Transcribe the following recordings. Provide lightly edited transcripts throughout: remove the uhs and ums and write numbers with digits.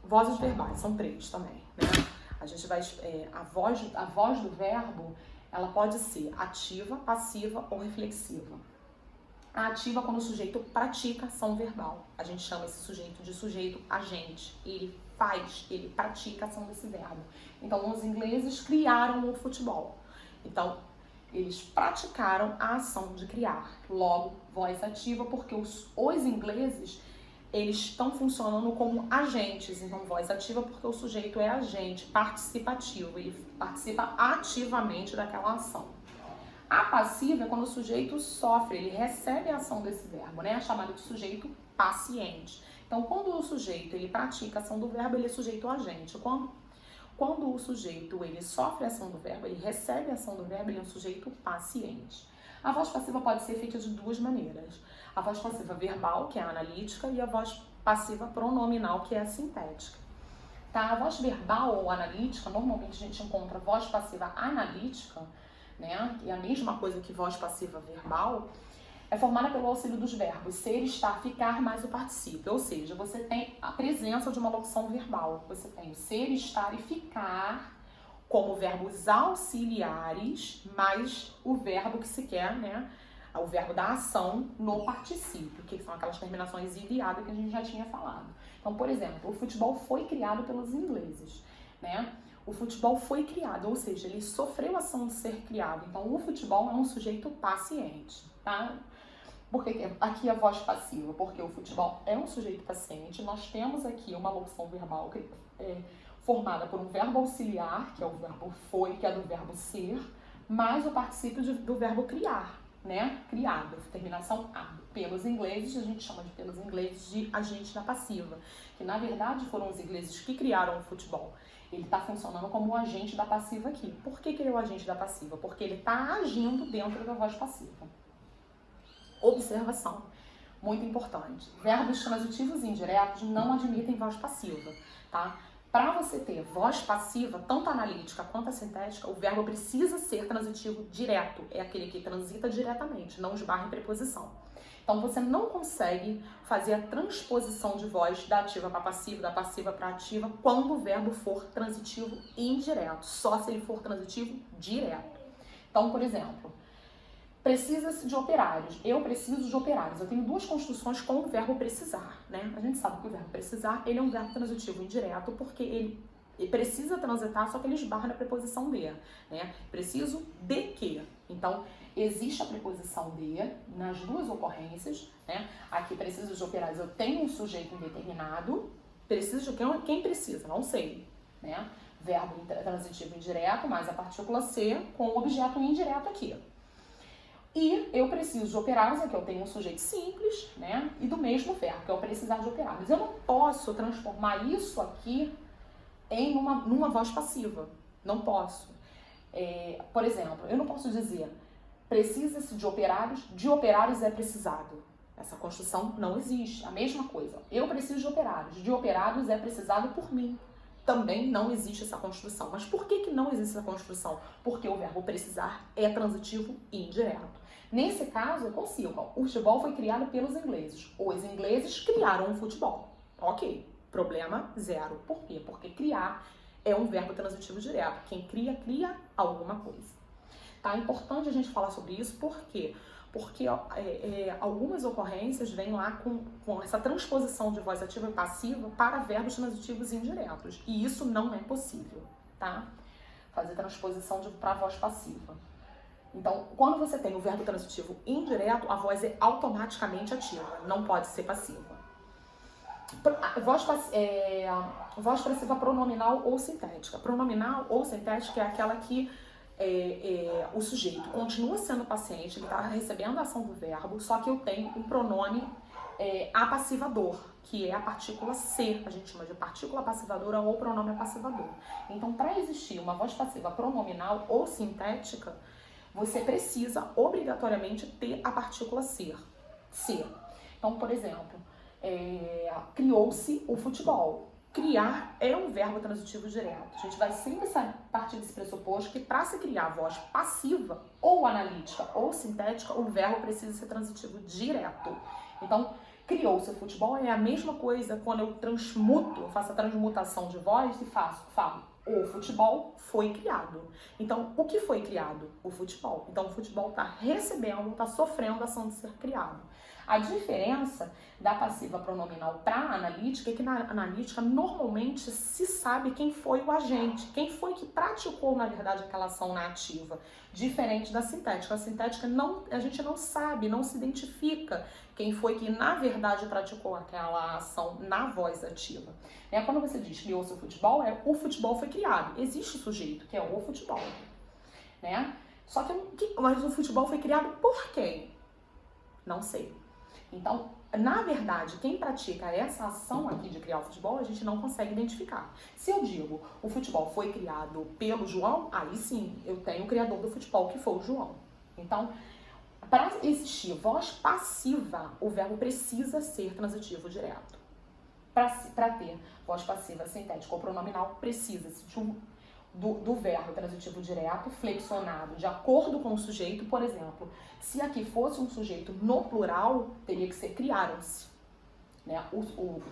Vozes verbais, são 3 também, né? A gente vai, a voz do verbo, ela pode ser ativa, passiva ou reflexiva. A ativa, quando o sujeito pratica ação verbal. A gente chama esse sujeito de sujeito agente. Ele faz, ele pratica a ação desse verbo. Então, os ingleses criaram o futebol. Então, eles praticaram a ação de criar. Logo, voz ativa, porque os ingleses, eles estão funcionando como agentes. Então, voz ativa porque o sujeito é agente, participativo. Ele participa ativamente daquela ação. A passiva é quando o sujeito sofre, ele recebe a ação desse verbo, né? É chamado de sujeito paciente. Então, quando o sujeito ele pratica a ação do verbo, ele é sujeito agente. Quando o sujeito ele sofre a ação do verbo, ele recebe a ação do verbo, ele é um sujeito paciente. A voz passiva pode ser feita de 2 maneiras. A voz passiva verbal, que é a analítica, e a voz passiva pronominal, que é a sintética. Tá? A voz verbal ou analítica, normalmente a gente encontra voz passiva analítica, né? E a mesma coisa que voz passiva verbal, é formada pelo auxílio dos verbos ser, estar, ficar mais o particípio. Ou seja, você tem a presença de uma locução verbal. Você tem o ser, estar e ficar como verbos auxiliares, mais o verbo que se quer, né? O verbo da ação no particípio, que são aquelas terminações ida que a gente já tinha falado. Então, por exemplo, o futebol foi criado pelos ingleses, né? O futebol foi criado, ou seja, ele sofreu a ação de ser criado. Então, o futebol é um sujeito paciente, tá? Por que aqui a voz passiva? Porque o futebol é um sujeito paciente. Nós temos aqui uma locução verbal formada por um verbo auxiliar, que é o verbo foi, que é do verbo ser, mais o particípio do verbo criar, né? Criado, terminação ado. Pelos ingleses, a gente chama de pelos ingleses de agente da passiva, que na verdade foram os ingleses que criaram o futebol. Ele está funcionando como o agente da passiva aqui. Por que ele é o agente da passiva? Porque ele está agindo dentro da voz passiva. Observação, muito importante. Verbos transitivos indiretos não admitem voz passiva, tá? Para você ter voz passiva, tanto analítica quanto a sintética, o verbo precisa ser transitivo direto. É aquele que transita diretamente, não esbarra em preposição. Então, você não consegue fazer a transposição de voz da ativa para passiva, da passiva para ativa, quando o verbo for transitivo indireto. Só se ele for transitivo direto. Então, por exemplo, precisa-se de operários. Eu preciso de operários. Eu tenho 2 construções com o verbo precisar, né? A gente sabe que o verbo precisar, ele é um verbo transitivo indireto, porque ele precisa transitar, só que ele esbarra na preposição de, né? Preciso de que. Então, existe a preposição de nas 2 ocorrências, né? Aqui, preciso de operários, eu tenho um sujeito indeterminado, preciso de quem precisa, não sei, né? Verbo transitivo indireto, mais a partícula ser com o objeto indireto aqui. E eu preciso de operários, aqui eu tenho um sujeito simples, né? E do mesmo verbo, que é o precisar de operários. Eu não posso transformar isso aqui em numa voz passiva. Não posso. Por exemplo, eu não posso dizer precisa-se de operários é precisado. Essa construção não existe. A mesma coisa. Eu preciso de operários é precisado por mim. Também não existe essa construção. Mas por que não existe essa construção? Porque o verbo precisar é transitivo e indireto. Nesse caso, eu consigo. O futebol foi criado pelos ingleses. Os ingleses criaram o futebol. Ok. Problema zero. Por quê? Porque criar é um verbo transitivo direto. Quem cria, cria alguma coisa. Tá? É importante a gente falar sobre isso, por quê? Porque algumas ocorrências vêm lá com essa transposição de voz ativa e passiva para verbos transitivos indiretos. E isso não é possível, tá? Fazer transposição para voz passiva. Então, quando você tem o verbo transitivo indireto, a voz é automaticamente ativa, não pode ser passiva. Voz passiva pronominal ou sintética. Pronominal ou sintética é aquela que o sujeito continua sendo paciente, ele está recebendo a ação do verbo, só que eu tenho um pronome apassivador, que é a partícula ser, a gente chama de partícula passivadora ou pronome apassivador. Então, para existir uma voz passiva pronominal ou sintética, você precisa obrigatoriamente ter a partícula ser. Então, por exemplo, criou-se o futebol. Criar é um verbo transitivo direto. A gente vai sempre partir desse pressuposto que para se criar voz passiva, ou analítica, ou sintética, o verbo precisa ser transitivo direto. Então, Criou-se o futebol é a mesma coisa quando eu transmuto, eu faço a transmutação de voz e falo, o futebol foi criado. Então, o que foi criado? O futebol. Então, o futebol está recebendo, está sofrendo a ação de ser criado. A diferença da passiva pronominal para a analítica é que na analítica normalmente se sabe quem foi o agente, quem foi que praticou, na verdade, aquela ação na ativa, diferente da sintética. A sintética a gente não sabe, não se identifica quem foi que, na verdade, praticou aquela ação na voz ativa. Quando você diz criou-se o futebol foi criado. Existe o sujeito, que é o futebol. Só mas o futebol foi criado por quem? Não sei. Então, na verdade, quem pratica essa ação aqui de criar o futebol, a gente não consegue identificar. Se eu digo o futebol foi criado pelo João, aí sim, eu tenho o criador do futebol, que foi o João. Então, para existir voz passiva, o verbo precisa ser transitivo direto. Para ter voz passiva sintética ou pronominal, precisa-se do verbo transitivo direto flexionado de acordo com o sujeito. Por exemplo, se aqui fosse um sujeito no plural, teria que ser criaram-se,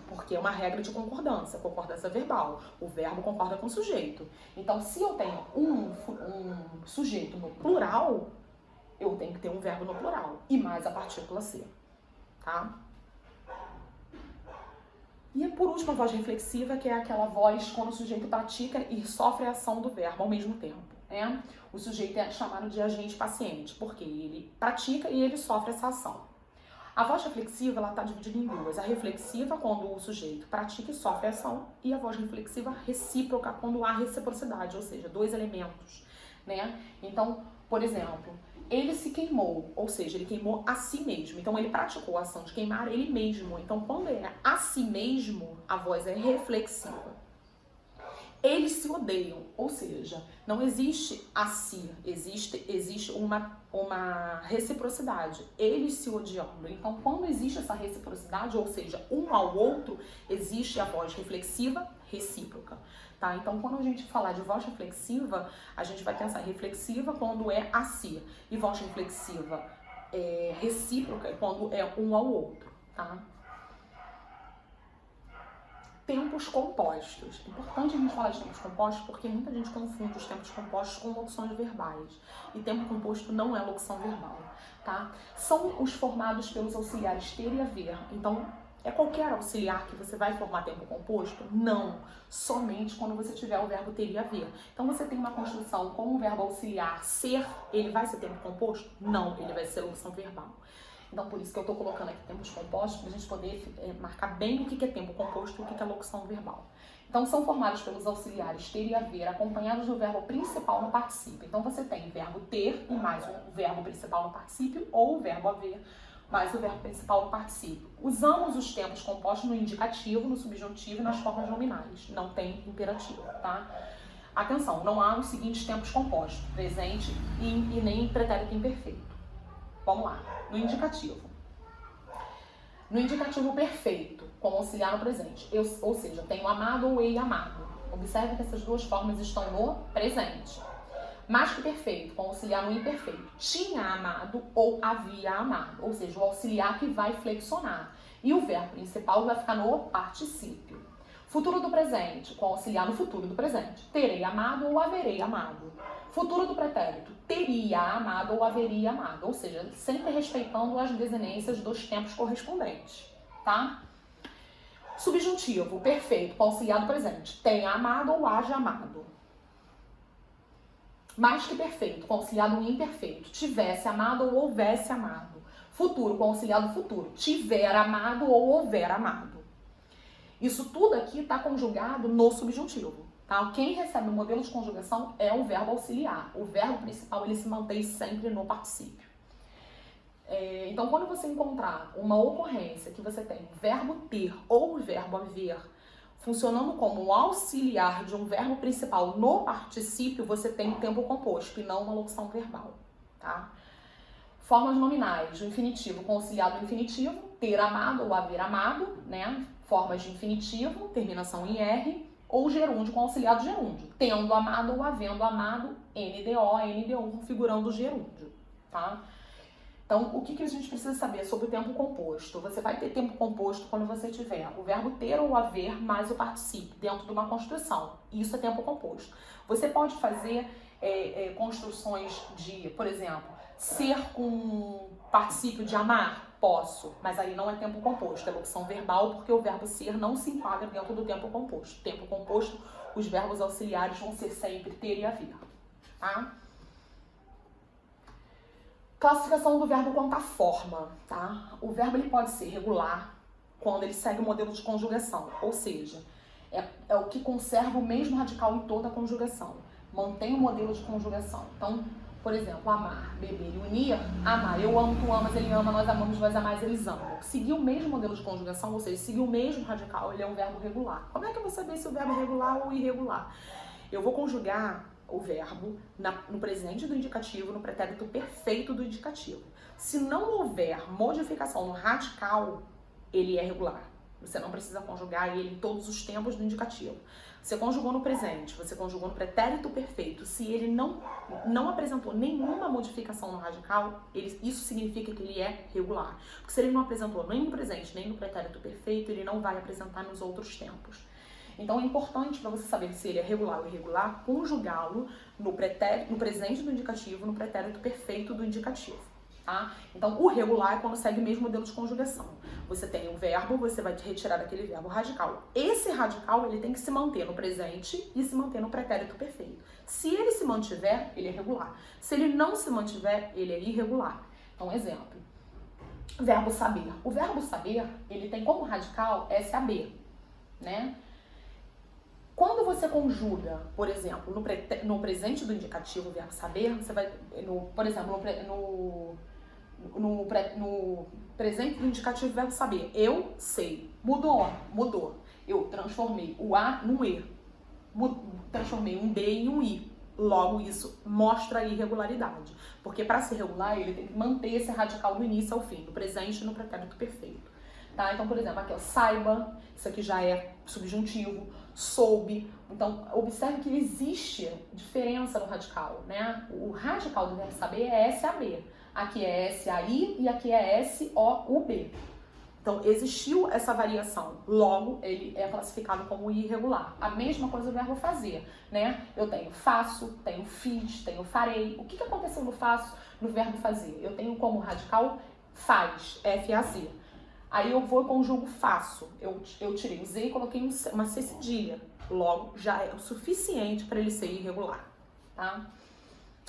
porque é uma regra de concordância verbal. O verbo concorda com o sujeito. Então, se eu tenho um sujeito no plural, eu tenho que ter um verbo no plural e mais a partícula ser, tá? E por último, a voz reflexiva, que é aquela voz quando o sujeito pratica e sofre a ação do verbo ao mesmo tempo. O sujeito é chamado de agente paciente, porque ele pratica e ele sofre essa ação. A voz reflexiva está dividida em duas. A reflexiva, quando o sujeito pratica e sofre a ação, e a voz reflexiva recíproca, quando há reciprocidade, ou seja, dois elementos. Então, por exemplo, ele se queimou, ou seja, ele queimou a si mesmo. Então, ele praticou a ação de queimar ele mesmo. Então, quando é a si mesmo, a voz é reflexiva. Eles se odeiam, ou seja, não existe a si, existe uma reciprocidade. Eles se odiando. Então, quando existe essa reciprocidade, ou seja, um ao outro, existe a voz reflexiva recíproca. Tá? Então, quando a gente falar de voz reflexiva, a gente vai pensar reflexiva quando é a si, e voz reflexiva recíproca quando é um ao outro. Tá? Tempos compostos. É importante a gente falar de tempos compostos porque muita gente confunde os tempos compostos com locuções verbais. E tempo composto não é locução verbal, tá? São os formados pelos auxiliares ter e haver. Então, é qualquer auxiliar que você vai formar tempo composto? Não. Somente quando você tiver o verbo ter e haver. Então, você tem uma construção com o verbo auxiliar ser, ele vai ser tempo composto? Não, ele vai ser locução verbal. Então, por isso que eu estou colocando aqui tempos compostos, para a gente poder marcar bem o que é tempo composto e o que é locução verbal. Então, são formados pelos auxiliares ter e haver, acompanhados do verbo principal no particípio. Então, você tem o verbo ter e mais o verbo principal no particípio, ou o verbo haver mais o verbo principal no particípio. Usamos os tempos compostos no indicativo, no subjuntivo e nas formas nominais. Não tem imperativo, tá? Atenção, não há os seguintes tempos compostos, presente e nem pretérito imperfeito. Vamos lá, no indicativo. No indicativo perfeito, como auxiliar no presente, ou seja, tenho amado ou ei amado. Observe que essas duas formas estão no presente. Mais que perfeito, com auxiliar no imperfeito. Tinha amado ou havia amado, ou seja, o auxiliar que vai flexionar. E o verbo principal vai ficar no particípio. Futuro do presente, com auxiliar no futuro do presente. Terei amado ou haverei amado. Futuro do pretérito, teria amado ou haveria amado, ou seja, sempre respeitando as desinências dos tempos correspondentes, tá? Subjuntivo, perfeito, com auxiliar do presente, tenha amado ou haja amado. Mais que perfeito, com auxiliar do imperfeito, tivesse amado ou houvesse amado. Futuro, com auxiliar do futuro, tiver amado ou houver amado. Isso tudo aqui está conjugado no subjuntivo. Tá? Quem recebe o modelo de conjugação é o verbo auxiliar. O verbo principal ele se mantém sempre no particípio. Então, quando você encontrar uma ocorrência que você tem verbo ter ou verbo haver funcionando como auxiliar de um verbo principal no particípio, você tem um tempo composto e não uma locução verbal. Tá? Formas nominais, o infinitivo com auxiliar do infinitivo, ter amado ou haver amado, né? Formas de infinitivo, terminação em R, ou gerúndio com auxiliar do gerúndio, tendo amado ou havendo amado, NDO, NDU, configurando o gerúndio, tá? Então, o que a gente precisa saber sobre o tempo composto? Você vai ter tempo composto quando você tiver o verbo ter ou haver mais o particípio dentro de uma construção. Isso é tempo composto. Você pode fazer construções de, por exemplo, ser com particípio de amar? Posso, mas aí não é tempo composto, é locução verbal, porque o verbo ser não se enquadra dentro do tempo composto. Tempo composto, os verbos auxiliares vão ser sempre ter e haver, tá? Classificação do verbo quanto à forma, tá? O verbo ele pode ser regular quando ele segue o modelo de conjugação, ou seja, é o que conserva o mesmo radical em toda a conjugação, mantém o modelo de conjugação. Então, por exemplo, amar, beber e unir, amar, eu amo, tu amas, ele ama, nós amamos, vós amais, eles amam. Seguir o mesmo modelo de conjugação, ou seja, seguir o mesmo radical, ele é um verbo regular. Como é que eu vou saber se o verbo é regular ou irregular? Eu vou conjugar o verbo no presente do indicativo, no pretérito perfeito do indicativo. Se não houver modificação no radical, ele é regular. Você não precisa conjugar ele em todos os tempos do indicativo. Você conjugou no presente, você conjugou no pretérito perfeito. Se ele não apresentou nenhuma modificação no radical, isso significa que ele é regular. Porque se ele não apresentou nem no presente, nem no pretérito perfeito, ele não vai apresentar nos outros tempos. Então é importante para você saber se ele é regular ou irregular, conjugá-lo no presente do indicativo, no pretérito perfeito do indicativo. Tá? Então o regular é quando segue o mesmo modelo de conjugação. Você tem o verbo, você vai retirar daquele verbo radical. Esse radical ele tem que se manter no presente e se manter no pretérito perfeito. Se ele se mantiver, ele é regular. Se ele não se mantiver, ele é irregular. Então, exemplo. Verbo saber. O verbo saber, ele tem como radical SAB, né? Quando você conjuga, por exemplo, no presente do indicativo, o verbo saber, você vai, por exemplo, no presente do indicativo, o verbo saber, eu sei, mudou. Eu transformei o A num E, transformei um D em um I. Logo, isso mostra a irregularidade. Porque para ser regular, ele tem que manter esse radical do início ao fim, do presente e no pretérito perfeito. Tá? Então, por exemplo, aqui ó, saiba, isso aqui já é subjuntivo, soube. Então, observe que existe diferença no radical, né? O radical do verbo saber é SAB. Aqui é SAI e aqui é SOUB. Então, existiu essa variação. Logo, ele é classificado como irregular. A mesma coisa o verbo fazer, né? Eu tenho faço, tenho fiz, tenho farei. O que aconteceu no verbo fazer? Eu tenho como radical faz, F-A-Z. Aí eu vou e conjugo faço. Eu tirei o Z e coloquei uma C cedilha. Logo, já é o suficiente para ele ser irregular, tá?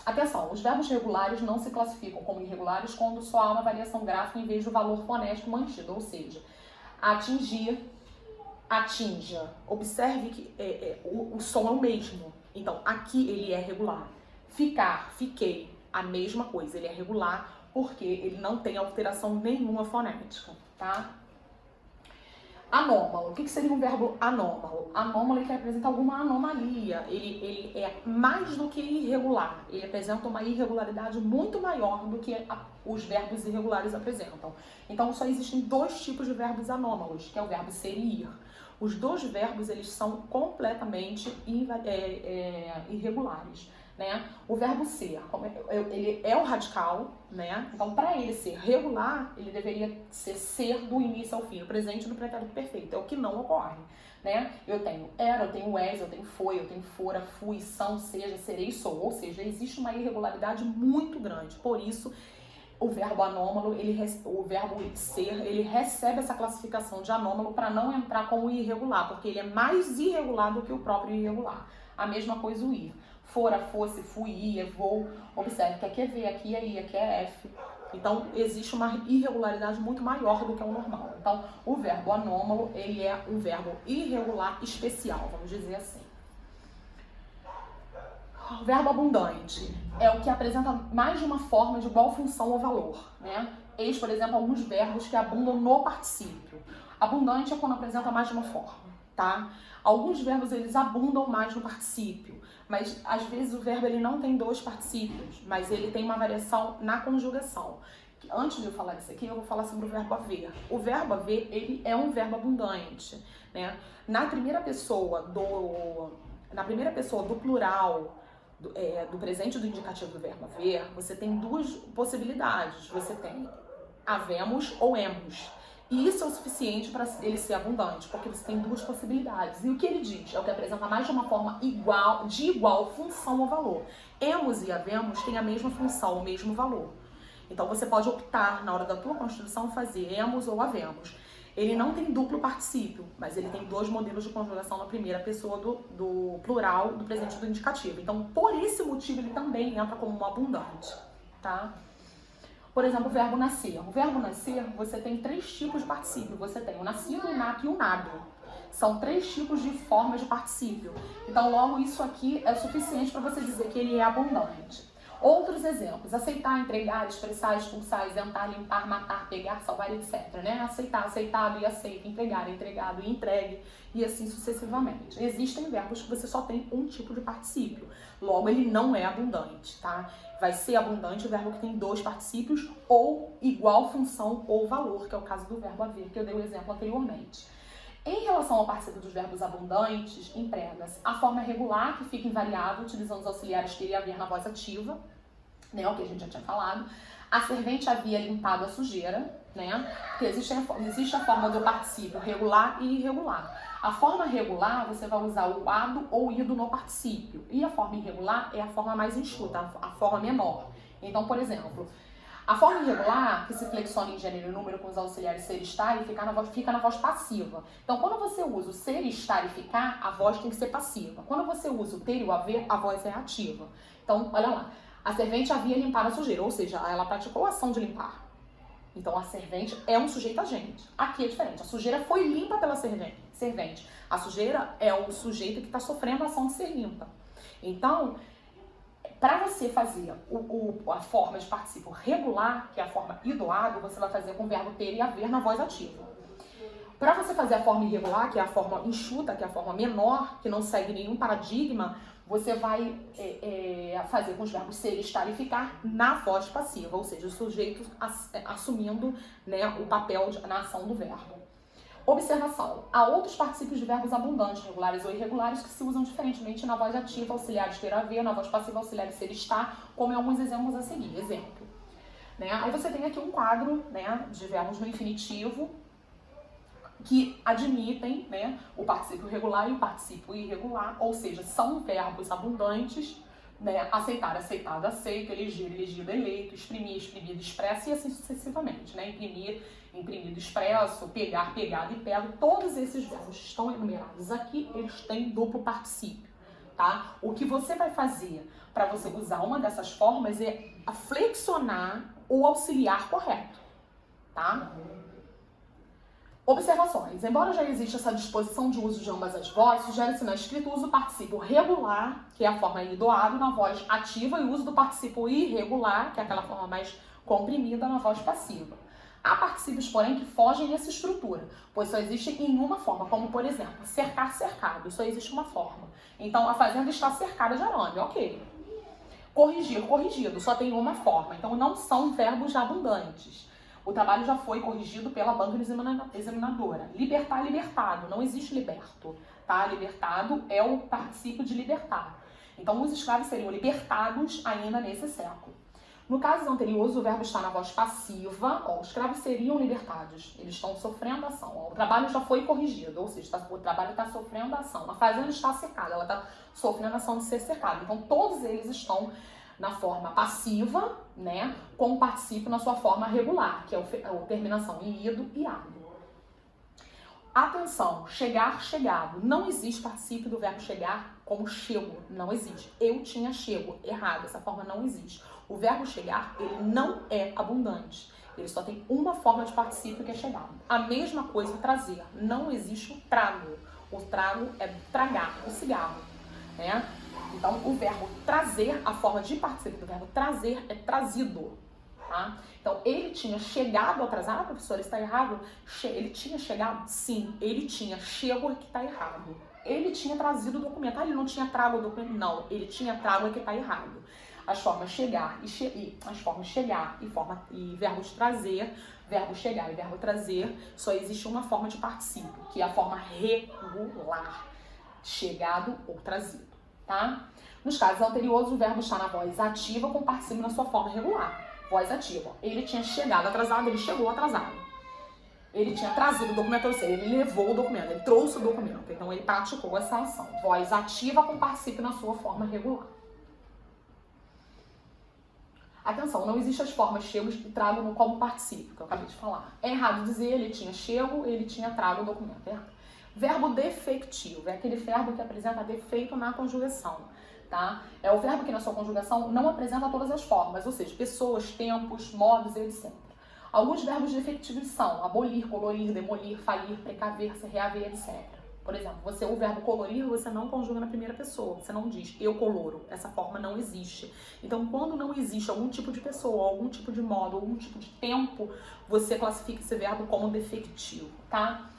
Atenção, os verbos regulares não se classificam como irregulares quando só há uma variação gráfica em vez do valor fonético mantido, ou seja, atingir, atinja. Observe que o som é o mesmo. Então, aqui ele é regular. Ficar, fiquei, a mesma coisa, ele é regular porque ele não tem alteração nenhuma fonética, tá? Anômalo. O que seria um verbo anômalo? Anômalo é que apresenta alguma anomalia. Ele é mais do que irregular. Ele apresenta uma irregularidade muito maior do que os verbos irregulares apresentam. Então, só existem dois tipos de verbos anômalos, que é o verbo ser e ir. Os dois verbos, eles são completamente irregulares. Né? O verbo ser, ele é o radical, né? Então, para ele ser regular, ele deveria ser do início ao fim, o presente do pretérito perfeito. É o que não ocorre, né? Eu tenho era, eu tenho és, eu tenho foi, eu tenho fora, fui, são, seja, serei, sou. Ou seja, existe uma irregularidade muito grande. Por isso, o verbo anômalo, o verbo ser, ele recebe essa classificação de anômalo para não entrar como irregular, porque ele é mais irregular do que o próprio irregular. A mesma coisa o ir. Fora, fosse, fui, ia, vou. Observe que aqui é V, aqui é I, aqui é F. Então, existe uma irregularidade muito maior do que o normal. Então, o verbo anômalo, ele é um verbo irregular especial, vamos dizer assim. O verbo abundante é o que apresenta mais de uma forma de igual função ou valor, né? Eis, por exemplo, alguns verbos que abundam no particípio. Abundante é quando apresenta mais de uma forma, tá? Alguns verbos, eles abundam mais no particípio, mas às vezes o verbo ele não tem dois particípios, mas ele tem uma variação na conjugação. Antes de eu falar isso aqui, eu vou falar sobre o verbo haver. O verbo haver, ele é um verbo abundante, né? Na primeira pessoa do plural do presente do indicativo do verbo haver, você tem duas possibilidades. Você tem havemos ou hemos. E isso é o suficiente para ele ser abundante, porque você tem duas possibilidades. E o que ele diz é o que apresenta mais de uma forma de igual função ou valor. Hemos e havemos têm a mesma função, o mesmo valor. Então você pode optar, na hora da tua construção, fazer hemos ou havemos. Ele não tem duplo particípio, mas ele tem dois modelos de conjugação na primeira pessoa do plural do presente do indicativo. Então, por esse motivo, ele também entra como um abundante, tá? Por exemplo, o verbo nascer. O verbo nascer, você tem 3 tipos de particípio. Você tem o nascido, o nato e o nado. São 3 tipos de formas de particípio. Então, logo, isso aqui é suficiente para você dizer que ele é abundante. Outros exemplos: aceitar, entregar, expressar, expulsar, isentar, limpar, matar, pegar, salvar, etc. Né? Aceitar, aceitado e aceito, entregar, entregado e entregue, e assim sucessivamente. Existem verbos que você só tem um tipo de particípio. Logo, ele não é abundante, tá? Vai ser abundante o verbo que tem 2 particípios ou igual função ou valor, que é o caso do verbo haver, que eu dei o exemplo anteriormente. Em relação ao particípio dos verbos abundantes, emprega-se a forma regular, que fica invariável, utilizando os auxiliares ter e haver na voz ativa, né, o que a gente já tinha falado. A servente havia limpado a sujeira, né, porque existe a forma do particípio regular e irregular. A forma regular, você vai usar o ado ou ido no particípio, e a forma irregular é a forma mais enxuta, a forma menor. Então, por exemplo, a forma irregular, que se flexiona em gênero e número com os auxiliares ser, estar, e fica na voz passiva. Então, quando você usa o ser, estar e ficar, a voz tem que ser passiva. Quando você usa o ter e o haver, a voz é ativa. Então, olha lá. A servente havia limpado a sujeira, ou seja, ela praticou a ação de limpar. Então, a servente é um sujeito agente. Aqui é diferente. A sujeira foi limpa pela servente. A sujeira é o sujeito que está sofrendo a ação de ser limpa. Então, para você fazer a forma de particípio regular, que é a forma idoado, você vai fazer com o verbo ter e haver na voz ativa. Para você fazer a forma irregular, que é a forma enxuta, que é a forma menor, que não segue nenhum paradigma, você vai fazer com os verbos ser, estar e ficar na voz passiva, ou seja, o sujeito assumindo, né, o papel na ação do verbo. Observação: há outros particípios de verbos abundantes, regulares ou irregulares, que se usam diferentemente na voz ativa, auxiliares ter, haver, na voz passiva, auxiliares ser, estar, como em alguns exemplos a seguir. Exemplo, né? Aí você tem aqui um quadro, né, de verbos no infinitivo que admitem, né, o particípio regular e o particípio irregular, ou seja, são verbos abundantes, né, aceitar, aceitado, aceito, eleger, elegido, eleito, exprimir, exprimido, expresso, e assim sucessivamente, né? Imprimir, imprimido, expresso, pegar, pegado e pego. Todos esses verbos estão enumerados aqui, eles têm duplo particípio, tá? O que você vai fazer para você usar uma dessas formas é flexionar o auxiliar correto, tá? Observações. Embora já exista essa disposição de uso de ambas as vozes, sugere-se na escrita o uso do particípio regular, que é a forma idoado, na voz ativa, e o uso do particípio irregular, que é aquela forma mais comprimida, na voz passiva. Há particípios, porém, que fogem dessa estrutura, pois só existem em uma forma, como, por exemplo, cercar, cercado. Só existe uma forma. Então, a fazenda está cercada de arame, ok. Corrigir, corrigido. Só tem uma forma. Então, não são verbos abundantes. O trabalho já foi corrigido pela banca examinadora. Libertar, libertado. Não existe liberto, tá? Libertado é o particípio de libertar. Então, os escravos seriam libertados ainda nesse século. No caso anterior, o verbo está na voz passiva. Os escravos seriam libertados. Eles estão sofrendo ação. O trabalho já foi corrigido, ou seja, o trabalho está sofrendo ação. A fazenda está cercada, ela está sofrendo a ação de ser cercada. Então, todos eles estão na forma passiva, né, com o particípio na sua forma regular, que é a terminação em ido e ado. Atenção, chegar, chegado. Não existe particípio do verbo chegar como chego, não existe. Eu tinha chego, errado, essa forma não existe. O verbo chegar, ele não é abundante. Ele só tem uma forma de particípio, que é chegado. A mesma coisa trazer, não existe o trago. O trago é tragar, o cigarro, né? Então, o verbo trazer, a forma de particípio do verbo trazer é trazido, tá? Então, ele tinha chegado atrasado. Ah, professora, está errado? Ele tinha chegado? Sim, ele tinha. Chego é que está errado. Ele tinha trazido o documento. Ah, ele não tinha trago o documento? Não, ele tinha trago é que está errado. As formas chegar e verbos trazer, verbo chegar e verbo trazer, só existe uma forma de particípio, que é a forma regular, chegado ou trazido. tá? Nos casos anteriores, o verbo está na voz ativa com particípio na sua forma regular. Voz ativa. Ele tinha chegado atrasado, ele chegou atrasado. Ele tinha trazido o documento, ou seja, ele levou o documento, ele trouxe o documento. Então, ele praticou essa ação. Voz ativa com particípio na sua forma regular. Atenção, não existem as formas chegos e trago como particípio, que eu acabei de falar. É errado dizer ele tinha chego, ele tinha trago o documento. É errado. Verbo defectivo é aquele verbo que apresenta defeito na conjugação, tá? É o verbo que na sua conjugação não apresenta todas as formas, ou seja, pessoas, tempos, modos, etc. Alguns verbos defectivos são abolir, colorir, demolir, falir, precaver-se, reaver, etc. Por exemplo, o verbo colorir, você não conjuga na primeira pessoa. Você não diz, eu coloro. Essa forma não existe. Então, quando não existe algum tipo de pessoa, algum tipo de modo, algum tipo de tempo, você classifica esse verbo como defectivo, tá?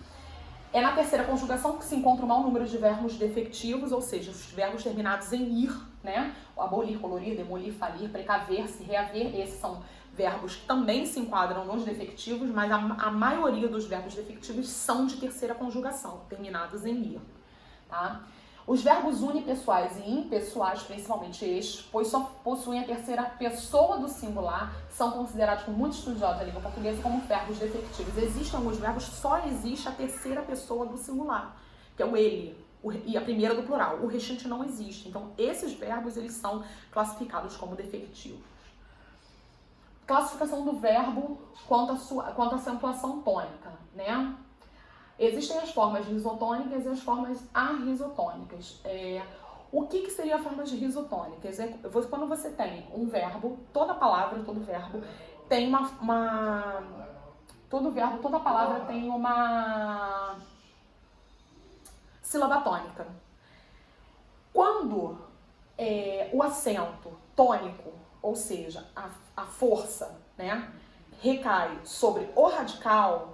É na terceira conjugação que se encontra o maior número de verbos defectivos, ou seja, os verbos terminados em ir, né? Abolir, colorir, demolir, falir, precaver-se, reaver. Esses são verbos que também se enquadram nos defectivos, mas a maioria dos verbos defectivos são de terceira conjugação, terminados em ir, tá? Os verbos unipessoais e impessoais, principalmente estes, pois só possuem a terceira pessoa do singular, são considerados por muitos estudiosos da língua portuguesa como verbos defectivos. Existem alguns verbos que só existe a terceira pessoa do singular, que é o ele, e a primeira do plural. O restante não existe. Então, esses verbos, eles são classificados como defectivos. Classificação do verbo quanto à acentuação tônica, né? Existem as formas risotônicas e as formas arrisotônicas. O que seriam formas risotônicas? Quando você tem um verbo, toda palavra, todo verbo tem toda palavra tem uma sílaba tônica. Quando o acento tônico, ou seja, a força, né, recai sobre o radical,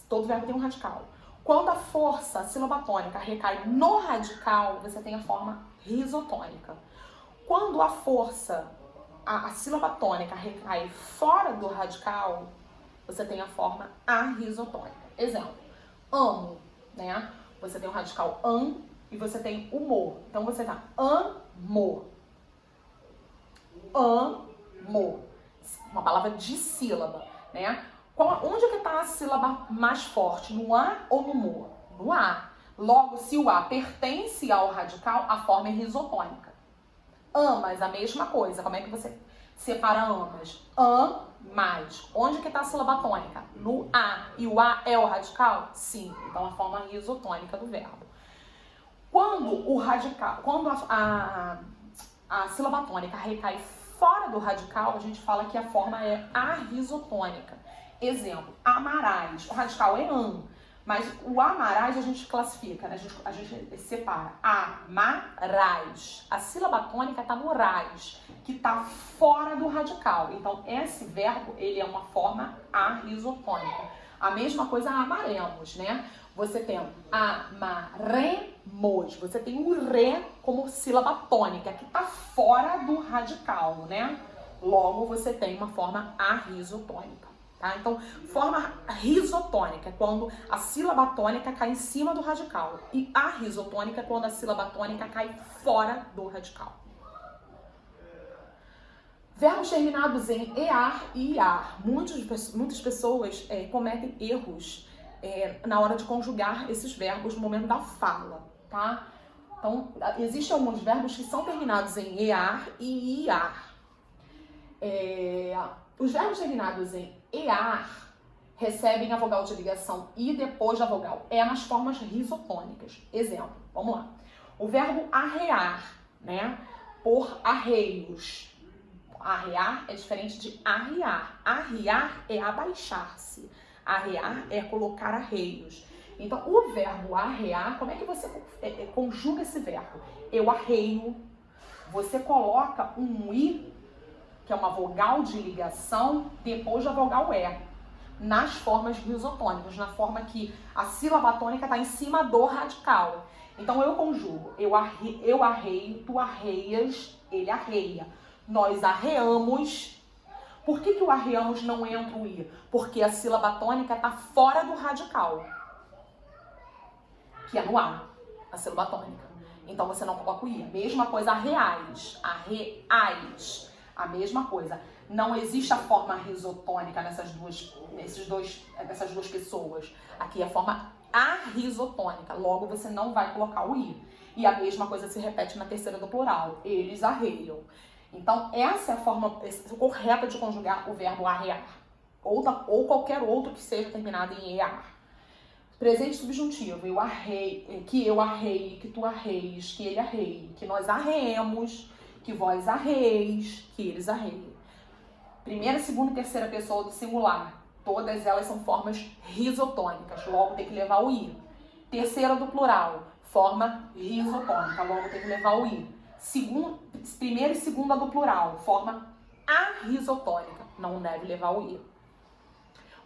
todo verbo tem um radical. Quando a força, a sílaba tônica, recai no radical, você tem a forma risotônica. Quando a força, a sílaba tônica recai fora do radical, você tem a forma arrisotônica. Exemplo, amo, né? Você tem o radical an e você tem o mo. Então você tá amo. Amo. Uma palavra de sílaba, né? Onde é que está a sílaba mais forte? No A ou no mo? No A. Logo, se o A pertence ao radical, a forma é risotônica. Amas, a mesma coisa. Como é que você separa amas? Mais. Onde é que está a sílaba tônica? No A. E o A é o radical? Sim. Então, a forma risotônica do verbo. Quando a sílaba tônica recai fora do radical, a gente fala que a forma é arrisotônica. Exemplo, amarás. O radical é an, mas o amarás a gente classifica, né? A gente separa. Amarás. A sílaba tônica está no rais, que está fora do radical. Então, esse verbo, ele é uma forma arrisotônica. A mesma coisa, amaremos, né? Você tem amaremos. Você tem o re como sílaba tônica, que está fora do radical, né? Logo, você tem uma forma arrisotônica. Tá? Então, forma risotônica é quando a sílaba tônica cai em cima do radical. E arrisotônica é quando a sílaba tônica cai fora do radical. Verbos terminados em EAR e IAR. Muitas pessoas cometem erros na hora de conjugar esses verbos no momento da fala, tá? Então, existem alguns verbos que são terminados em EAR e IAR. Os verbos terminados em EAR recebem a vogal de ligação I depois da vogal E nas formas risotônicas. Exemplo, vamos lá. O verbo arrear, né? Por arreios. Arrear é diferente de arriar. Arriar é abaixar-se. Arrear é colocar arreios. Então, o verbo arrear, como é que você conjuga esse verbo? Eu arreio. Você coloca um I, que é uma vogal de ligação, depois da vogal E, nas formas risotônicas, na forma que a sílaba tônica está em cima do radical. Então, eu conjugo. Eu arreio, tu arreias, ele arreia. Nós arreamos. Por que o arreamos não entra o I? Porque a sílaba tônica está fora do radical, que é no A, a sílaba tônica. Então você não coloca o i. Mesma coisa arreais. Arreais. A mesma coisa. Não existe a forma risotônica nessas duas pessoas. Aqui é a forma arrisotônica. Logo você não vai colocar o i. E a mesma coisa se repete na terceira do plural. Eles arreiam. Então essa é a forma correta de conjugar o verbo arrear. Ou qualquer outro que seja terminado em ear. Presente subjuntivo, eu arrei, que eu arreie, que tu arreies, que ele arreie, que nós arreemos, que vós arreis, que eles arreiem. Primeira, segunda e terceira pessoa do singular, todas elas são formas risotônicas, logo tem que levar o i. Terceira do plural, forma risotônica, logo tem que levar o i. Primeira e segunda do plural, forma arrisotônica, não deve levar o i.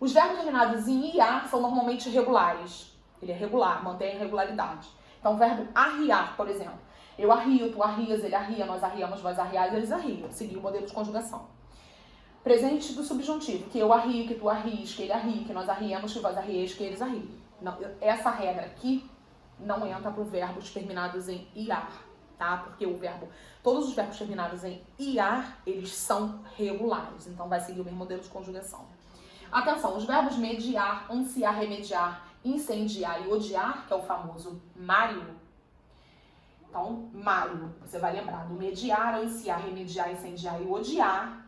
Os verbos terminados em iar são normalmente regulares. Ele é regular, mantém a regularidade. Então, o verbo arriar, por exemplo. Eu arrio, tu arrias, ele arria, nós arriamos, vós arriais, eles arriam. Seguir o modelo de conjugação. Presente do subjuntivo. Que eu arrio, que tu arries, que ele arrie, que nós arriemos, que vós arrieis, que eles arriem. Não, essa regra aqui não entra para os verbos terminados em iar, tá? Porque todos os verbos terminados em iar, eles são regulares. Então, vai seguir o mesmo modelo de conjugação. Atenção, os verbos mediar, ansiar, remediar, incendiar e odiar, que é o famoso Mário. Então, Mário, você vai lembrar do mediar, ansiar, remediar, incendiar e odiar,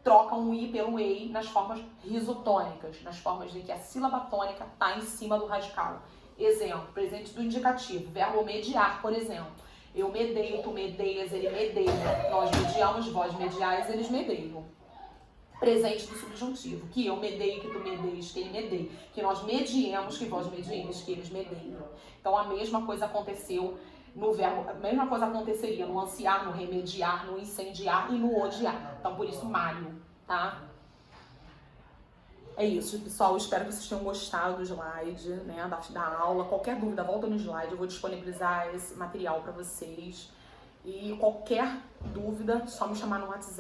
trocam o i pelo ei nas formas risotônicas, nas formas em que a sílaba tônica está em cima do radical. Exemplo, presente do indicativo, verbo mediar, por exemplo. Eu medeio, tu medeias, ele medeia. Nós mediamos, vós mediais, eles medeiam. Presente do subjuntivo, que eu medeio, que tu medeias, que ele medeia, que nós mediemos, que vós medieis, que eles medeiam. Então a mesma coisa aconteceu no verbo, a mesma coisa aconteceria no ansiar, no remediar, no incendiar e no odiar. Então por isso Mário, tá? É isso, pessoal. Eu espero que vocês tenham gostado do slide, né, da aula. Qualquer dúvida, volta no slide, eu vou disponibilizar esse material para vocês. E qualquer dúvida, só me chamar no WhatsApp.